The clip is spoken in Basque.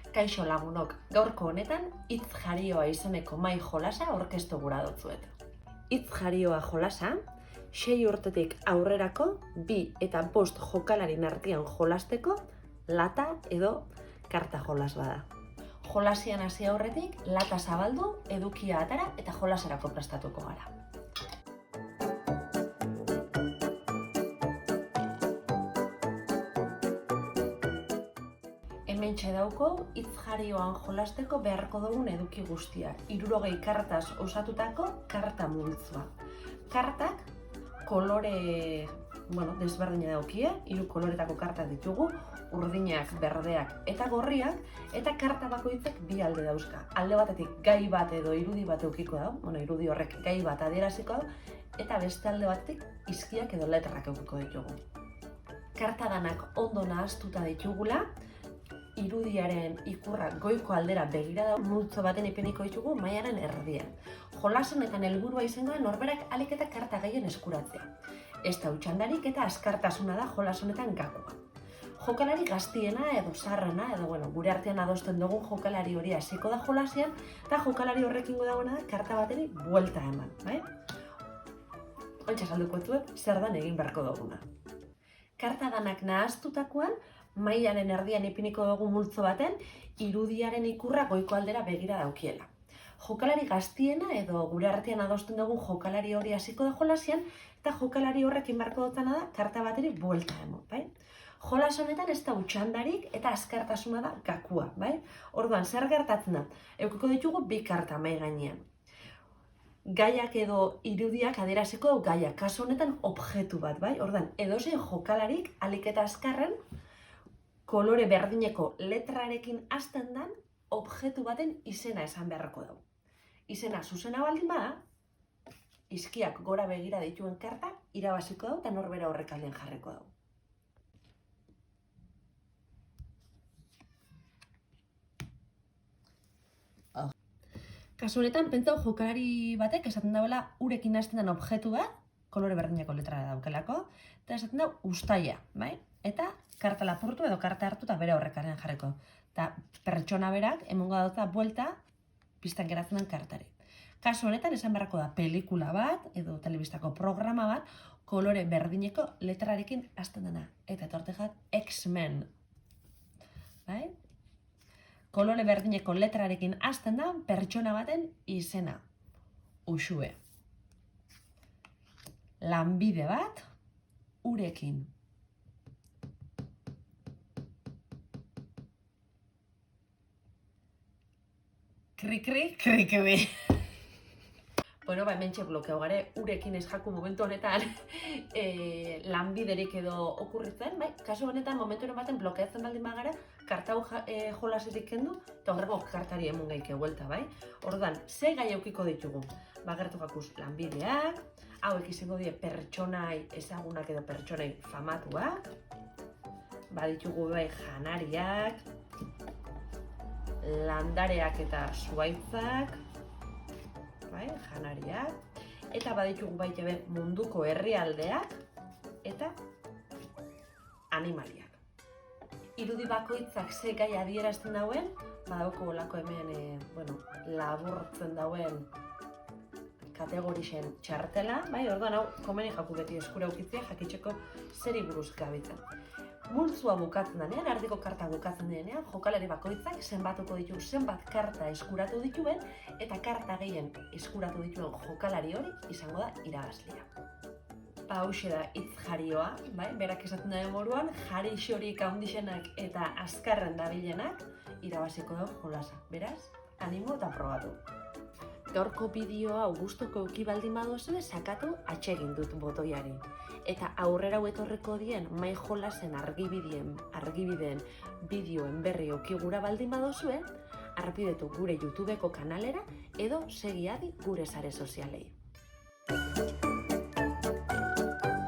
Kaixo lagunok, gaurko honetan hitz jarioa izeneko mai jolasa aurkeztu gura dotzuet. Hitz jarioa jolasa, 6 urtetik aurrerako 2 eta 5 jokalarin artean jolasteko lata edo karta jolas bada. Jolasian hasi aurretik lata zabaldu, edukia atara eta jolasarako prestatuko gara. Hementxe dauko hitz jarioan jolasteko beharko dugun eduki guztia. 60 kartaz osatutako karta multzoa. Kartak kolore desberdina daukie, 3 koloretako kartak ditugu, urdinak, berdeak eta gorriak, eta karta bakoitzek 2 alde dauzka. Alde batetik gai bat edo irudi bat edukiko da, irudi horrek gai bat adieraziko da, eta beste alde batetik hizkiak edo letrak edukiko ditugu. Karta danak ondo nahaztuta ditugula, irudiaren ikurrak goiko aldera begira multzo baten ipiniko ditugu mailaren erdian. Jolas honetan helburua izango da norberak ahalik eta karta gehien eskuratzea. Ez da hutsandarik eta azkartasuna da jolas honetan gakoa. Jokalari gaztiena edo zaharrena edo gure artean adosten dugun jokalari hori hasiko da jolasean eta jokalari horrekingo dagoena da karta bateri buelta eman, bai? Ontsa salduko zuet zer dan egin beharko duguna. Karta danak nahaztutakoan mailaren erdian ipiniko dugu multzo baten irudiaren ikurra goiko aldera begira daukiela. Jokalari gaztiena edo gure artean adosten dugun jokalari hori hasiko da jolasian eta jokalari horrekin beharko dutana da karta bateri buelta eman, bai? Jolas honetan ez da hutsandarik eta azkartasuna da gakua, bai? Orduan, zer gertatzen da? Edukiko ditugu 2 karta mahai gainean. Gaiak edo irudiak adieraziko du gaiak, kasu honetan objektu bat, bai? Orduan, edozein jokalarik ahalik eta azkarren kolore berdineko letrarekin hasten den objektu baten izena esan beharreko dugu. Izena zuzena baldin bada, hizkiak gora begira dituen karta irabaziko dugu eta norbera horrek aldean jarriko dugu. Kasu honetan, pentsau jokalari batek esaten dauela urekin hasten den objektu bat, kolore berdineko letra daukelako, eta esaten dau uztaila, bai? Eta karta lapurtu edo karta hartu eta bere horrekaren jarriko. Eta pertsona berak emongo dauta buelta pistan geratzen den kartari. Kasu honetan esan beharko da pelikula bat edo telebistako programa bat kolore berdineko letrarekin hasten dena. Eta etortejat X-Men. Bai? Kolore berdineko letrarekin hasten da pertsona baten izena. Uxue. Lanbide bat urekin. Kri-kri, kri-kri. Hementxe blokeo gare, urekin ez jaku momentu honetan lanbiderik edo okurritzen, bai? Kasu honetan momentu baten blokeatzen baldin bagara, karta jolasetik kendu eta horrego kartari emun gaike buelta, bai? Orduan, ze gai eukiko ditugu? Bagertu gakuz lanbideak, hauek izango die pertsonai ezagunak edo pertsonai famatuak, baditugu bai janariak, landareak eta zuhaitzak, janariak, eta baditugu baita be munduko herrialdeak eta animaliak. Irudi bakoitzak ze gai adierazten dauen, badauko olako hemen laburtzen dauen kategorixen txartela, orduan hau komeni jaku beti eskura ukitzea jakitzeko zeri buruz gabitzen. Multzoa bukatzen denean, erdiko karta bukatzen denean, jokalari bakoitzak zenbatuko ditu zenbat karta eskuratu dituen eta karta gehien eskuratu dituen jokalari hori izango da irabazlea. Hauxe da hitz jarioa, berak esaten den moduan, jari xorik handixenak eta azkarren dabilenak irabaziko da jolasa. Beraz, animo eta probatu. Gaurko bideoa gustuko eduki baldin baduzue sakatu atsegin dut botoiari. Eta aurrera etorriko dien mai jolasen argibideen bideoen berri eduki gura baldin baduzue, arpidetu gure YouTubeko kanalera edo segi adi gure sare sozialei.